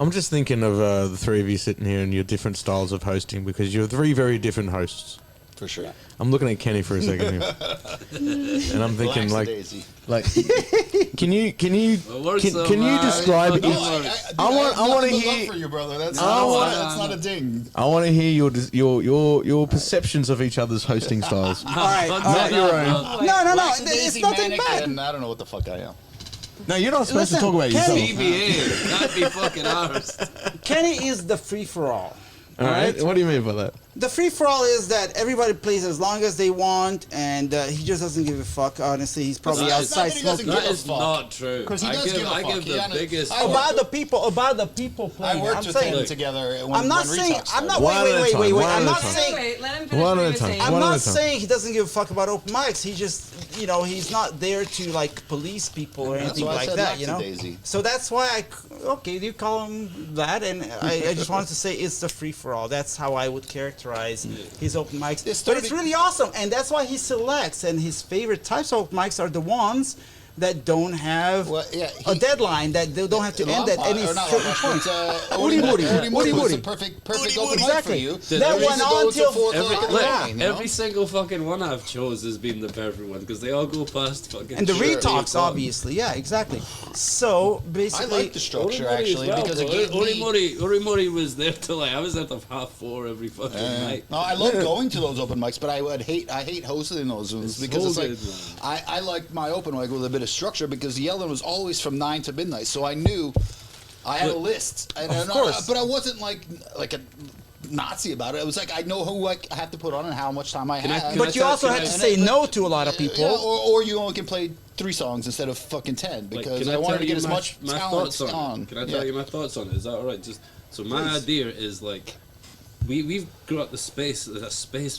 I'm just thinking of the three of you sitting here and your different styles of hosting because you're three very different hosts. For sure. I'm looking at Kenny for a second here, and I'm thinking like, can you describe? I want to hear for you, brother. That's not a ding. I want to hear your perceptions of each other's hosting styles. All right, not your own. No. It's nothing bad. I don't know what the fuck I am. No, you're not supposed to talk about yourself. BBA, that'd be fucking ours. Kenny is the free for all. All right. What do you mean by that? The free-for-all is that everybody plays as long as they want, and he just doesn't give a fuck, honestly. He's probably outside smoking. That is not true. Because he does give a fuck. I give the biggest about the people playing. I worked with him together. I'm not saying. I'm not. Wait. I'm not saying. Wait, let him finish what he was saying. I'm not saying he doesn't give a fuck about open mics. He just, he's not there to like police people or anything like that. So that's why you call him that, and I just wanted to say it's the free-for-all. That's how I would characterize his open mics. But it's really awesome, and that's why he selects, and his favorite types of open mics are the ones that don't have a deadline, that they don't have to end at any certain point. Woody was a perfect open mic for you. That went on till every single fucking one I've chose has been the perfect one because they all go past fucking. And the retalks, obviously, yeah, exactly. So basically, I like the structure actually because it gave Orimori was there till I was at the 4:30 every fucking night. No, I love going to those open mics, but I hate hosting those ones because it's like I liked my open mic with a bit of structure because Yellen was always from 9 to midnight, so I knew I had a list, but I wasn't like a Nazi about it. It was like I know who I have to put on and how much time I have. But you also had to say no to a lot of people, or you only can play 3 songs instead of fucking 10 because I wanted to get as much talent on. Can I tell you my thoughts on it? Is that all right? So my idea is like. We've got a space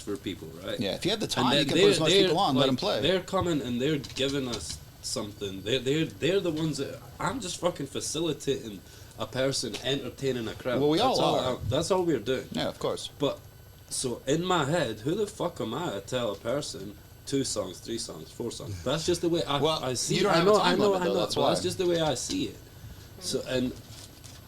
for people, right? Yeah, if you have the time, you can put as much people on, let them play. They're coming and they're giving us something. They're the ones that I'm just fucking facilitating a person entertaining a crowd. Well, we all are. That's all we're doing. Yeah, of course. But so in my head, who the fuck am I to tell a person 2 songs, 3 songs, 4 songs? That's just the way I see it. I know. That's just the way I see it. So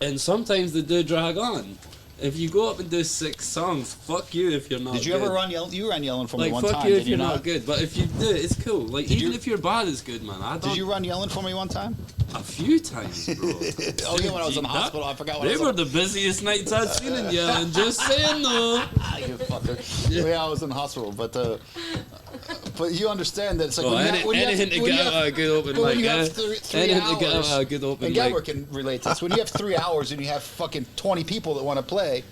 and sometimes they do drag on. If you go up and do 6 songs, fuck you if you're not good. Did you ever run Yellen? You ran Yellen for me one time. Fuck you if you're not good. But if you do, it's cool. Like, even if your bad is good, man. Did you run Yellen for me one time? A few times, bro. Oh, yeah, when I was in the hospital, I forgot what They were the busiest nights I'd seen in Yellen. Just saying, though. You fucker. Yeah, I was in the hospital, but you understand that it's like anything to get out of a good open mic. Anything to get out of a good open mic. And Gabor can relate to this. When you have 3 hours and you have fucking 20 people that want to play,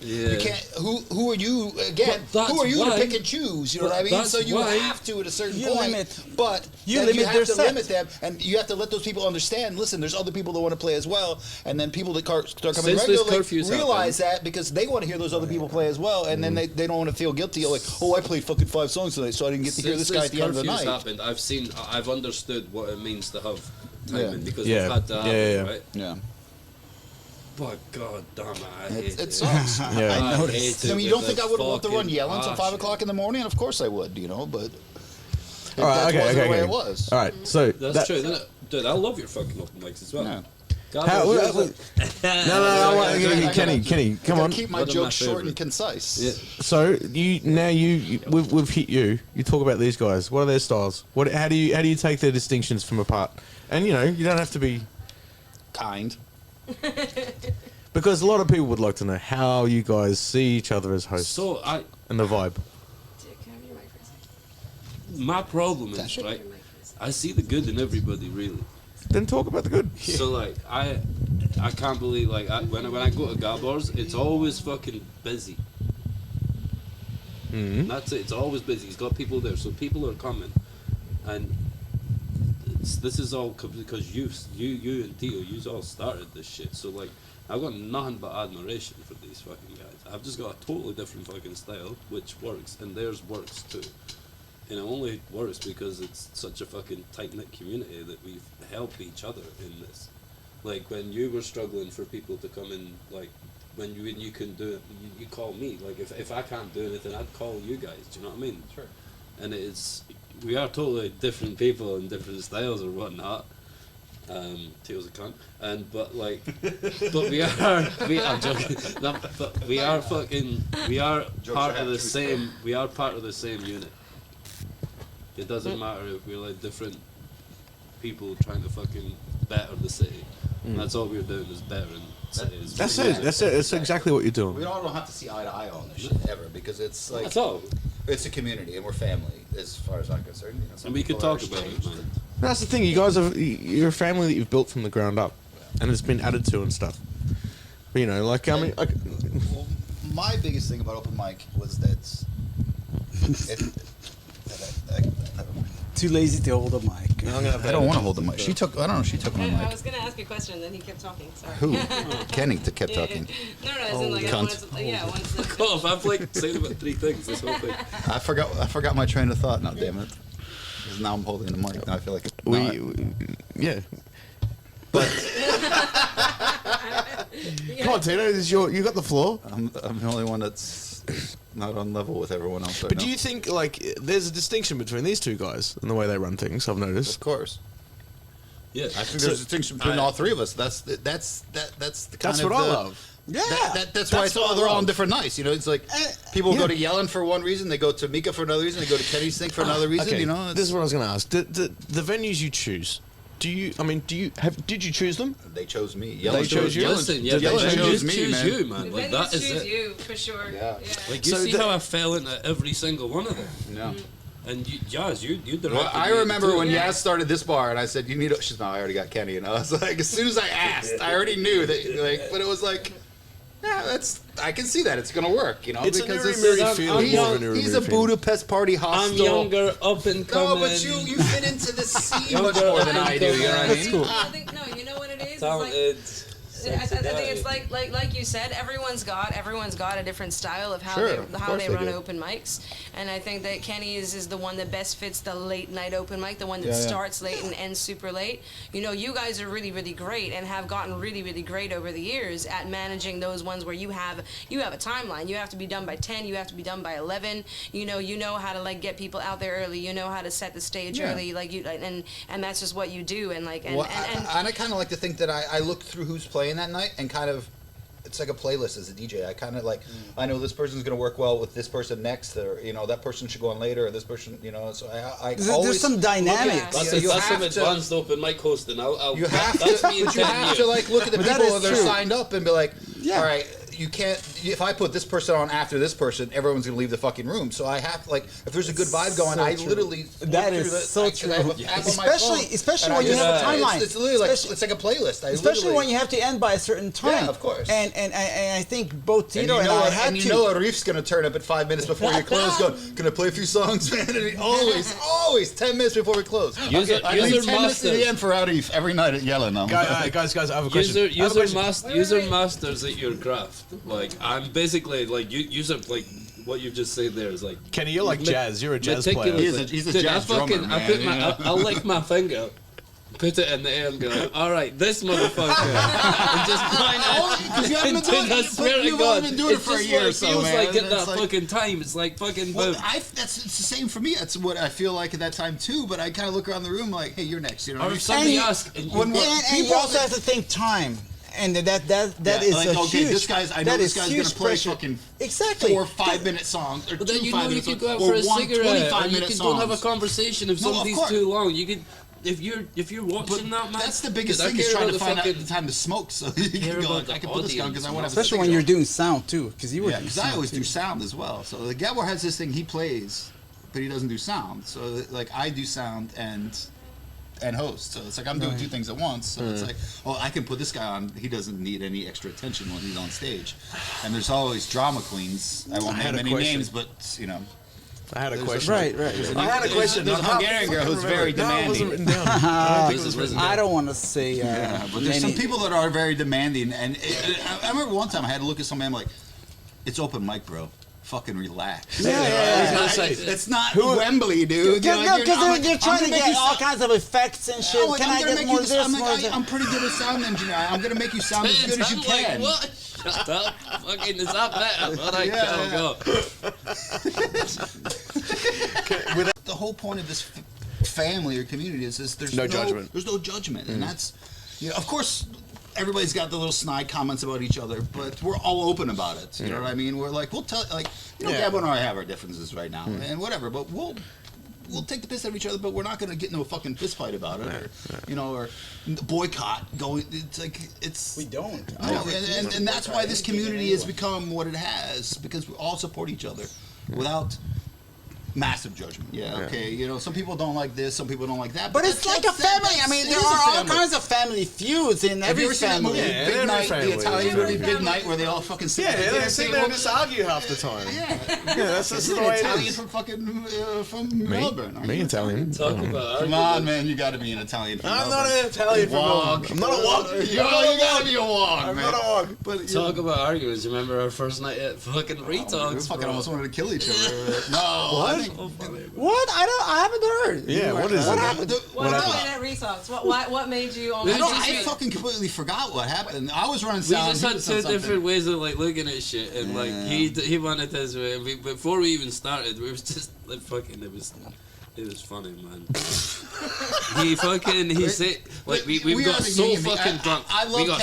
you can't. Who are you again? Who are you to pick and choose? You know what I mean? So you have to at a certain point, but you have to limit them, and you have to let those people understand. Listen, there's other people that want to play as well, and then people that start coming regularly realize that because they want to hear those other people play as well, and then they don't want to feel guilty. Like, I played fucking 5 songs tonight, so I didn't get to hear this guy at the end of the night. Happened, I've understood what it means to have timing because we've had to have it, right? Yeah. But god damn it, I hate it. It sucks. I noticed. I mean, you don't think I would love to run Yellen until 5 o'clock in the morning? Of course I would, but all right, that wasn't the way it was. All right, so that's true. Dude, I love your fucking open mics as well. Yeah. Kenny, come on. Keep my jokes short and concise. Yeah. So we've hit you. You talk about these guys. What are their styles? How do you take their distinctions from apart? And you don't have to be kind. Because a lot of people would like to know how you guys see each other as hosts. And the vibe. My problem is, right, I see the good in everybody, really. Then talk about the good. So, like, I can't believe, like, when I go to Gabor's, it's always fucking busy. Mm-hmm. That's it. It's always busy. He's got people there, so people are coming. And this is all because you and Tito, you all started this shit. So, like, I've got nothing but admiration for these fucking guys. I've just got a totally different fucking style, which works, and theirs works too. And it only works because it's such a fucking tight-knit community that we've helped each other in this. Like, when you were struggling for people to come in, like, when you couldn't do it, you call me. Like, if I can't do anything, I'd call you guys. Do you know what I mean? Sure. And we are totally different people and different styles or whatnot. Tito's a cunt, but I'm joking. No, but we are part of the same. We are part of the same unit. It doesn't matter if we're like different people trying to fucking better the city. That's all we're doing is bettering cities. That's it. That's exactly what you're doing. We all don't have to see eye to eye on this shit ever because it's like That's all. it's a community and we're family as far as I'm concerned. You know, And we could talk about it, man. That's the thing. You guys you're a family that you've built from the ground up, and it's been added to and stuff. But, you know, like I mean, like. Well, my biggest thing about open mic was that. Never mind. Too lazy to hold a mic. I don't want to hold the mic. She took. I don't know. She took my I mic. was gonna ask a question, then he kept talking. Sorry. Who? Kenny kept talking. No, as in like cunt. God, I've like saying about 3 things this whole thing. I forgot my train of thought now. Damn it. 'Cause now I'm holding the mic. Now I feel like Yeah. But Come on, Tito. You got the floor. I'm the only one that's not on level with everyone else. Right But now. do you think like there's a distinction between these two guys and the way they run things? I've noticed. Of course. Yeah, I think there's a distinction between all three of us. That's the kind That's of what I love. Yeah. That's why That's what I they're all on love. different nights. You know, it's like people go to Yellen for one reason, they go to Mika for another reason, they go to Kenny's thing for another reason. Okay, You know, this is what I was going to ask. The venues you choose. Did you choose them? they chose me. They chose you? Listen, yeah, Yellen they chose choose me, man. you, man. Like that is choose it. you for sure. Yeah. Like you So see how I fell into every single one of them. Yeah. And you, Jazz, you directed Well, I me remember too. when Yaz started this bar, and I said, "You need." She's no, I already got Kenny, and I was like, as soon as I asked, I already knew that. Like, but it was like, yeah, I can see that it's gonna work, you know, It's a because Nuri-Muri feeling. he's, More of a Nuri-Muri he's a feeling. Budapest party hostel. I'm younger, up and coming. No, but you fit into the scene much more than I do. You know what I mean? I think no, you know what it is? talented. I think it's like you said, everyone's got a different style of how Sure, of how course they they run do. open mics, and I think that Kenny is the one that best fits the late night open mic, the one that Yeah, yeah. starts late and ends super late. You know, you guys are really great and have gotten really great over the years at managing those ones where you have a timeline. You have to be done by 10. You have to be done by 11. You know how to like get people out there early. You know how to set the stage Yeah. early. Like and that's just what you do. And like Well, I kind of like to think that I look through who's playing that night and kind of, it's like a playlist as a DJ. I kind of like, I know this person's going to work well with this person next, or, you know, that person should go on later, or this person, you know, so I There's always... some dynamics. Yeah. That's some advanced open mic hosting. You have that's to, me in but you 10 have years. to like look at the But that people is that are true. signed up and be like, Yeah. all right, you can't, if I put this person on after this person, everyone's going to leave the fucking room. So I have to, like, if there's a good vibe going, So I true. literally... That look is through so I true. have an app on my Especially- phone, especially and when I you just- have a timeline. It's literally like, Especially- it's like a playlist. Especially when you have to end by a certain time. Yeah, of course. And I think both And Tito and I had you to. know Arif's going to turn up at 5 minutes before you close going, can I play a few songs, man? And he always 10 minutes before we close. User I leave 10 minutes to the masters. end for Arif every night at Yellen. Guys, I have a question. User masters at your craft. Like I'm basically like user like what you just said there is like Kenny, you're like jazz. You're a jazz player. meticulous. He's a Dude, jazz I drummer, I man, put you my know? I'll lick my finger, put it in the air and go, all right, this motherfucker, and just find Because you haven't been doing I it. swear to You've God, only been doing it it's for a just year what or it so, feels man. like at It's that like- fucking time. It's like fucking Well, boom. it's the same for me. That's what I feel like at that time too. But I kind of look around the room like, hey, you're next. You know, Or what I if mean? somebody And- asks, and you when- go, And you also have to think time. And that Yeah, is like, a okay, huge. this guy's. I know that this is guy's huge gonna play pressure. fucking Exactly. 4 5-minute songs or But 2 then you know 5-minute you songs could go out or for a one cigarette, or you 25-minute could songs. go and have a conversation. If No, of somebody's course. too long, you could. If you're But watching that, man, that's the biggest dude, I thing is care trying about to the find out fucking- the time to smoke. So you care can go. about Like, the I can put this gun because I want to. Especially when you're doing sound too, because you were. Yeah, doing because I sound, always too. do sound as well. So the Gabor has this thing he plays, but he doesn't do sound. So like I do sound and host. So it's like I'm doing 2 things at once. So it's like, oh, I can put this guy on. He doesn't need any extra attention when he's on stage. And there's always drama queens. I won't had name a any question. names, but you know. I had a There's question. Right. I had a question. There's a I Hungarian girl who's very No, it wasn't demanding. written down. I don't think it was written down. I don't want to say. Yeah, but there's some people that are very demanding. And I remember one time I had to look at somebody. I'm like, it's open mic, bro. Fucking relax. It's not Wembley, dude. Because they're trying to get all kinds of effects and shit. Like, Can I'm I gonna get make more you of this. this? More of that? I'm pretty good at sound engineer. I'm gonna make you sound as good as you I'm can. Like, what? Shut up. Fucking, is that better? All right, Yeah, go. The whole point of this family or community is there's no judgment. There's no judgment, and that's, of course, everybody's got the little snide comments about each other, but we're all open about it. You know what I mean? We're like, we'll tell, Gabor and I have our differences right now, and whatever, but we'll take the piss out of each other, but we're not going to get into a fucking fist fight about it, or boycott. We don't. And that's why this community has become what it has, because we all support each other without massive judgment. Okay. Some people don't like this, some people don't like that. But it's like a family. I mean, there are all kinds of family feuds in every family. Big Night, the Italian movie Big Night, where they all fucking sit they sit there and just argue half the time. That's the way it Italian is. from fucking from Melbourne. Me Italian. Talk about Come on, man, you got to be an Italian from I'm Melbourne. not an Italian from Melbourne. I'm not a wog. You gotta be a wog, I'm man. not a wog. But Talk about arguments. Remember our first night at fucking we Retox? fucking almost wanted to kill each other. No. What? I haven't heard. Yeah, what is What it? happened? What happened at Retox? What made you almost? I fucking completely forgot what happened. I was running We sound. just had two different ways of looking at shit, and he wanted his way. And before we even started, we was just fucking. It was funny, man. he said we got so fucking drunk. I love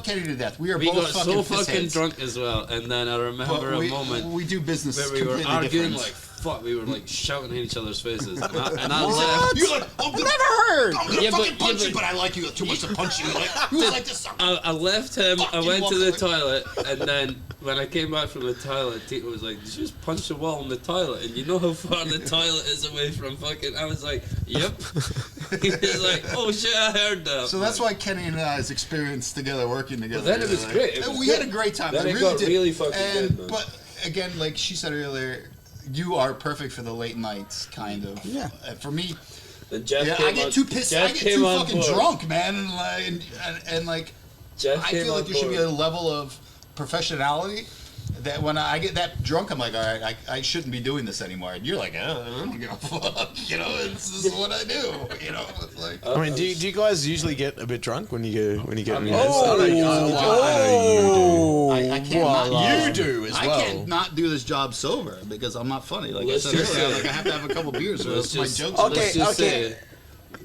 Kenny to death. We got so fucking fucking drunk as well, and then I remember a moment we do business where we were completely arguing different. fuck. We were shouting at each other's faces, and I left. You're like, Never heard. I'm gonna fucking punch you, but I like you too much to punch you. You was like this. I left him. I Fucking went to the walk toilet, and then when I came back from the toilet, Tito was like, "Did you just punch the wall in the toilet?" And you know how far the toilet is away from fucking. I was like, "Yep." He was like, "Oh shit, I heard that." So that's why Kenny and I's experience together, working together. But then it was great. We had a great time. Then I it really got did. really fucking good, man. But again, like she said earlier, you are perfect for the late nights, kind of. Yeah. For me, Then Jeff I get too pissed. I get too fucking drunk, man, and like Jeff I feel like there should be a level of professionality that when I get that drunk, I'm like, all right, I shouldn't be doing this anymore. And you're like, oh, I don't give a fuck. This is what I do. It's like. I mean, do you guys usually get a bit drunk when you get? I know I can't. You do as well. I can't not do this job sober because I'm not funny. Like I said earlier, I have to have a couple beers or else my jokes. Let's just say,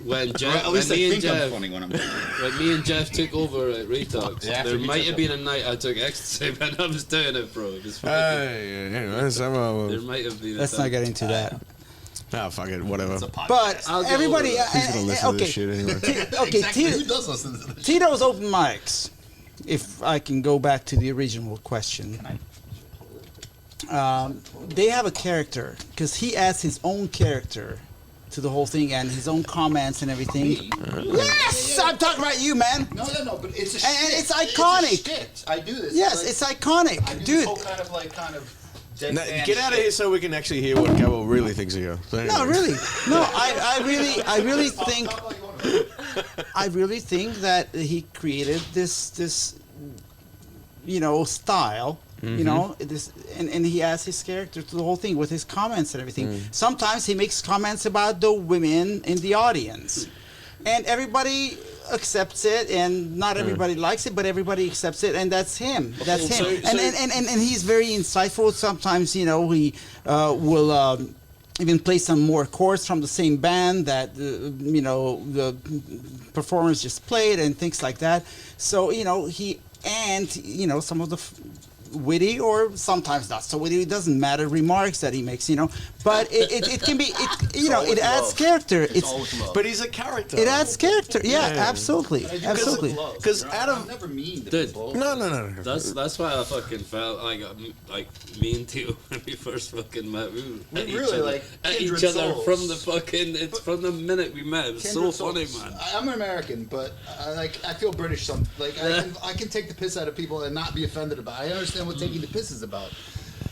when Jeff, at least I when me and think I'm Jeff, funny when I'm drinking. when me and Jeff took over at Retox, Yeah, there you might took have been a night I took ecstasy, but I was doing it, bro. It was fucking, there might have been. Let's not get into that. Ah, fuck it, whatever. It's a podcast. But everybody, Who's gonna listen to this shit anyway? okay, Exactly. Who does listen to this? Tito's open mics. If I can go back to the original question, they have a character because he adds his own character to the whole thing and his own comments and everything. Yes, I'm talking about you, man. No, but it's a And shtick. it's iconic. It's a shtick. I do this. Yes, it's iconic, I do dude. this whole kind of Now, deadpan get out of shit. here so we can actually hear what Gabor really thinks of you. So anyway. No, really. No, I really think that he created this style, and he adds his character to the whole thing with his comments and everything. Sometimes he makes comments about the women in the audience, and everybody accepts it, and not everybody likes it, but everybody accepts it, and that's him. That's him. And he's very insightful. Sometimes, he will even play some more chords from the same band that the performers just played and things like that. So some of the witty or sometimes not so witty, it doesn't matter, remarks that he makes, but it can be, it adds character. But he's a character. It adds character. Yeah, absolutely. Because I'm never mean to Dude, people. No. That's why I fucking felt like me and Tito when we first fucking met. We were at really each kindred other souls. from the fucking. It's from the minute we met. It was so funny, man. I'm an American, but I feel British. I can take the piss out of people and not be offended about it. I understand what taking the piss is about,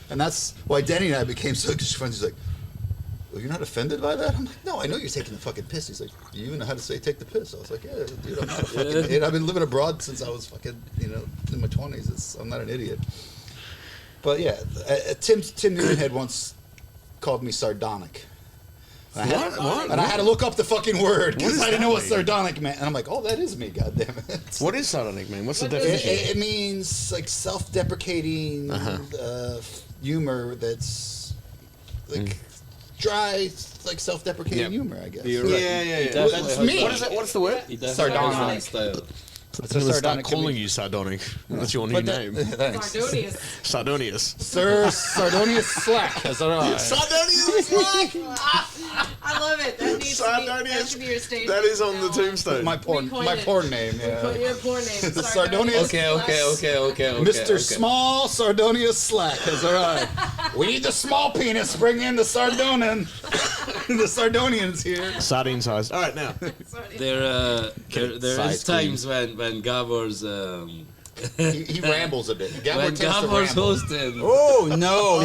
and that's why Denny and I became so good friends. He's like, "Well, you're not offended by that?" I'm like, "No, I know you're taking the fucking piss." He's like, "Do you even know how to say take the piss?" I was like, "Yeah, dude, I'm not a fucking idiot. I've been living abroad since I was fucking in my 20s. I'm not an idiot." But yeah, Tim Newman had once called me sardonic. And I had to look up the fucking word because I didn't know what sardonic meant. And I'm like, oh, that is me, goddammit. What is sardonic, man? What's the definition? It means like self-deprecating humor that's like dry, like self-deprecating humor, I guess. You're right. Yeah. That's me. What is it? What's the word? He definitely has that style. I'm gonna start calling you Sardonic. That's your new name. Sardonius. Sardonius. Sir Sardonius Slack has arrived. Sardonius Slack. I love it. That needs that should be your stage. That is on the tombstone. My porn name. Yeah. Your porn name. Sardonius. Okay. Mr. Small Sardonius Slack has arrived. We need the small penis. Bring in the Sardonian. The Sardonians here. Sardine sized. All right, now. There is times when Gabor's he rambles a bit. when Gabor's hosting. Oh no!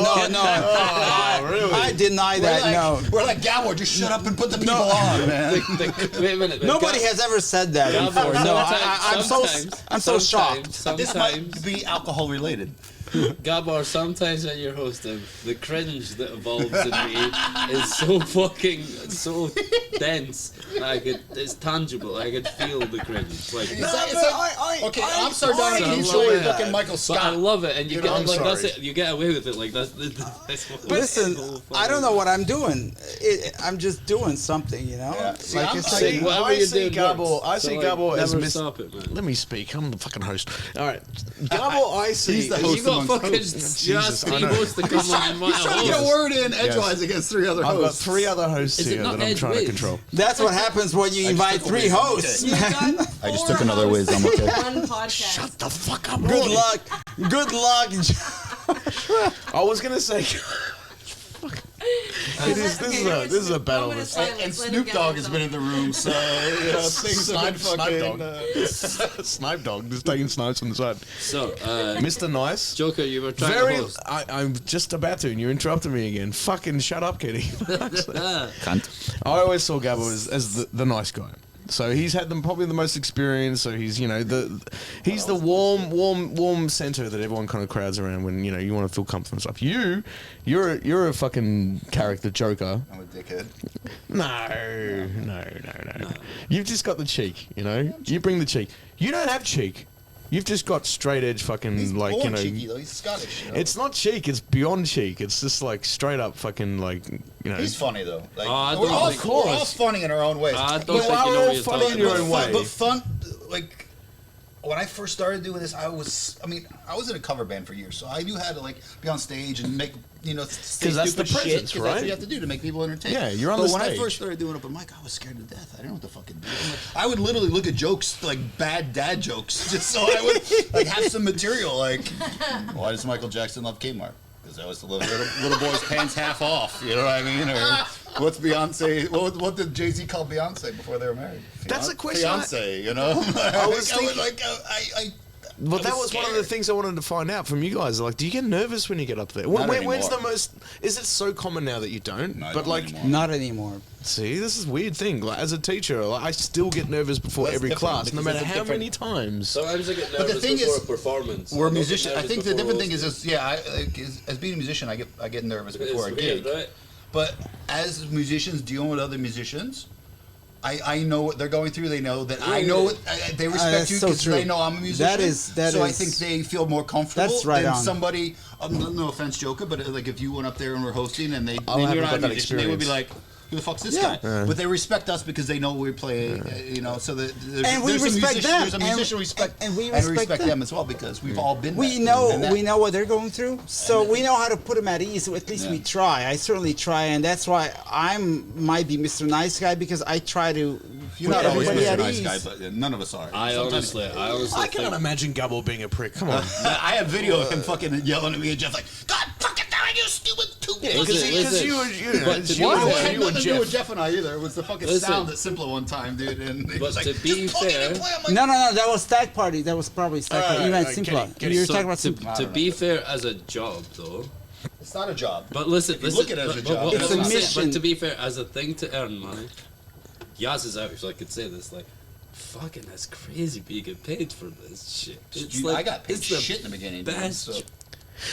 Really? I deny that. We're like Gabor, just shut up and put the people on, man. Wait a minute. Nobody has ever said that before. No, I'm so shocked. This might be alcohol related. Gabor, sometimes when you're hosting, the cringe that evolves in me is so dense. It's tangible. I could feel the cringe. Like, I'm sardonic. He's really fucking Michael Scott. But I love it, and you get like sorry. that's it. You get away with it. Like that's Listen, I don't know what I'm doing. I'm just doing something, you know. Yeah. See, I see Gabor. I see Gabor as never stop it, man. Let me speak. I'm the fucking host. All right, Gabor. I see. He's the host. You got fucking you asked three hosts to come on and He's trying to get a word in edgewise against three other I've got hosts. 3 other hosts Is it here not that I'm trying to edgeways? control. that's what happens when you invite 3 hosts. You got I just 4 took another whiz, I'm hosts okay. for One podcast. Shut the fuck up. Good luck. Good luck. I was gonna say. This is a battle. Moment of silence. And Let him Snoop get Dogg it has done. been in the room, so things have been fucking. Snipe Dog, just taking snipes on the side. So, Mr. Nice. Joker, you were trying to host. I'm just about to, and you interrupted me again. Fucking shut up, Kitty. Cunt. I always saw Gabor as the nice guy. So he's had probably the most experience. So he's he's the warm center that everyone kind of crowds around when you want to feel comfortable and stuff. You're a fucking character, Joka. I'm a dickhead. No. You've just got the cheek. You bring the cheek. You don't have cheek. You've just got straight edge fucking He's born cheeky though. He's Scottish. It's not cheek. It's beyond cheek. It's just like straight up fucking He's funny though. Like, we're all funny in our own ways. I don't You think are you know all what you're funny talking in your about. own way. But fun, like when I first started doing this, I was in a cover band for years, so I knew how to be on stage and make because that's the presence, shit, 'cause right? That's what you have to do to make people entertained. Yeah, you're on but the when stage. I first started doing open mic, I was scared to death. I didn't know what to fucking do. I would literally look at jokes like bad dad jokes, just so I would have some material. Like, why does Michael Jackson love Kmart? Because I was the little boy's pants half off. You know what I mean? Or what's Beyonce? What did Jay-Z call Beyonce before they were married? That's a question. Fiance, you know. But that was one of the things I wanted to find out from you guys. Like, do you get nervous when you get up there? When's the most? Is it so common now that you don't? No, I but don't like, anymore. Not anymore. see, this is a weird thing. Like, as a teacher, I still get nervous before That's every different, class, no because matter it's a how different- many times. Sometimes I get the nervous thing before is, a performance. We're I don't get musicians. I nervous think the before different thing hosting. is, as being a musician, I get nervous before a It's gig. weird, right? But as musicians dealing with other musicians, I know what they're going through. They know that I know what they respect that's you so because true. they know I'm a musician. That so I is- think they feel more comfortable That's right than on. somebody. No offense, Joka, but like if you went up there and were hosting and I you're haven't not got a that musician, they would be like, experience. "Who the fuck's this Yeah. guy?" But they respect us because they know we play. So that And we respect them. There's a musician respect, and we respect them as well because we've all been. We there. know And that- we know what they're going through, so we know how to put them at ease. So at least we try. I certainly try, and that's why might be Mr. Nice Guy because I try to You're put not always everybody Mr. at Nice ease. Guy, but none of us are. I honestly I cannot think imagine Gabor being a prick. Come on. I have video of him fucking yelling at me and Jeff like, "God fucking damn it, you stupid two Because you But to be It fair- had you nothing and to do with Jeff. Jeff and I either. It was the fucking Listen. sound at Simpler one time, dude. And it But was like, to be "Just plug it in, fair- play." I'm like, No, that was Stag Party. That was probably Stag Party. You meant Simpla. Kenny, You're So, talking about Simpla. to be fair, as a job though. it's not a job. But listen, If you look at it as a job, It's a I'm saying, mission. But to be fair, as a thing to earn money, Yaz is out, so I could say this. Like, fucking, that's crazy being get paid for this shit. It's Dude, like I got paid it's the shit in the beginning. dude, best so-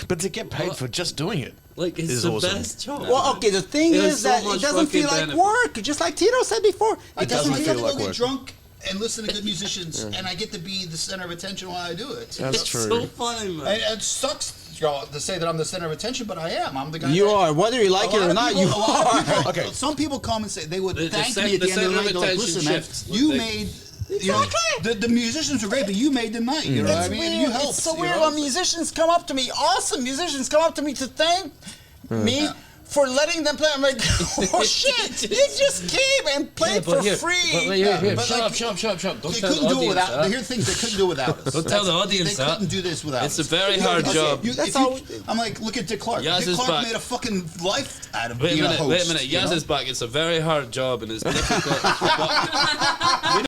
But to get paid for just doing it. Like, it's is the awesome. best job. Well, okay. The thing It has is so that much it doesn't feel fucking like benefit. work. Just like Tito said before, I doesn't get feel to like go get work. drunk and listen to good musicians, and I get to be the center of attention while I do it. That's It's true. so funny, man. And it sucks to say that I'm the center of attention, but I am. I'm the guy. You are, whether you like it or not. You are. Okay. Some people come and say they would thank me at the end of the night. They're like, listen, man, you made. You know, the musicians are great, but you made the night. You know what I mean? Weird. You helped. It's so weird when musicians come up to me, awesome musicians come up to me to thank me for letting them play. I'm like, oh shit, you just came and played for free. Shut up. Don't they tell couldn't the do it audience without. Here's things they couldn't do without us. Don't tell the audience they couldn't do this without us. It's a very hard job. I'm like, look at Dick Clark. Yaz Dick Clark back. made a fucking life out of Wait being a host. Wait a minute. Yaz is back. It's a very hard job and it's difficult.